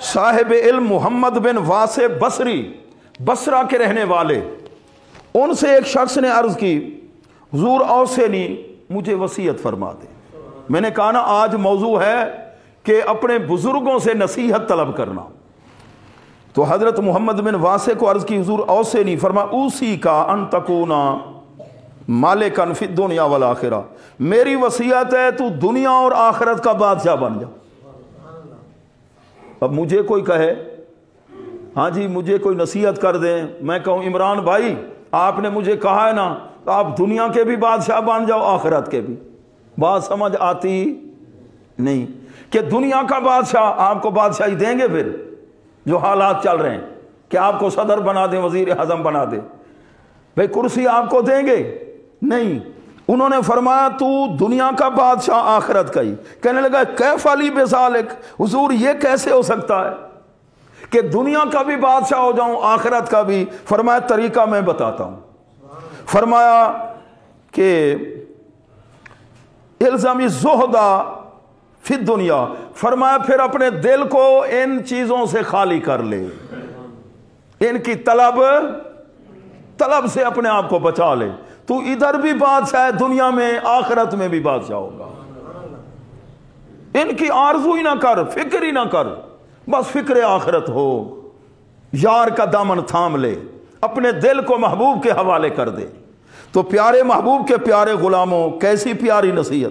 صاحب علم محمد بن واسع بصری، بصرہ کے رہنے والے، ان سے ایک شخص نے عرض کی حضور اوصینی، مجھے وصیت فرما دے۔ میں نے کہا نا آج موضوع ہے کہ اپنے بزرگوں سے نصیحت طلب کرنا، تو حضرت محمد بن واسع کو عرض کی حضور اوصینی، فرما اوسی کا ان تکونا مالکن فی الدنیا والآخرہ، میری وصیت ہے تو دنیا اور آخرت کا بادشاہ بن جا۔ اب مجھے کوئی کہے ہاں جی مجھے کوئی نصیحت کر دیں، میں کہوں عمران بھائی آپ نے مجھے کہا ہے نا تو آپ دنیا کے بھی بادشاہ بن جاؤ آخرت کے بھی، بات سمجھ آتی نہیں کہ دنیا کا بادشاہ آپ کو بادشاہی دیں گے؟ پھر جو حالات چل رہے ہیں کہ آپ کو صدر بنا دیں، وزیر اعظم بنا دیں، بھئی کرسی آپ کو دیں گے؟ نہیں۔ انہوں نے فرمایا تو دنیا کا بادشاہ آخرت کا ہی۔ کہنے لگا کیف علی بذالک، حضور یہ کیسے ہو سکتا ہے کہ دنیا کا بھی بادشاہ ہو جاؤں آخرت کا بھی؟ فرمایا طریقہ میں بتاتا ہوں۔ فرمایا کہ الزامی زہدہ فی الدنیا، فرمایا پھر اپنے دل کو ان چیزوں سے خالی کر لے، ان کی طلب سے اپنے آپ کو بچا لے، تو ادھر بھی بادشاہ ہے دنیا میں، آخرت میں بھی بادشاہ ہوگا۔ ان کی آرزو ہی نہ کر، فکر ہی نہ کر، بس فکر آخرت ہو، یار کا دامن تھام لے، اپنے دل کو محبوب کے حوالے کر دے۔ تو پیارے محبوب کے پیارے غلاموں، کیسی پیاری نصیحت!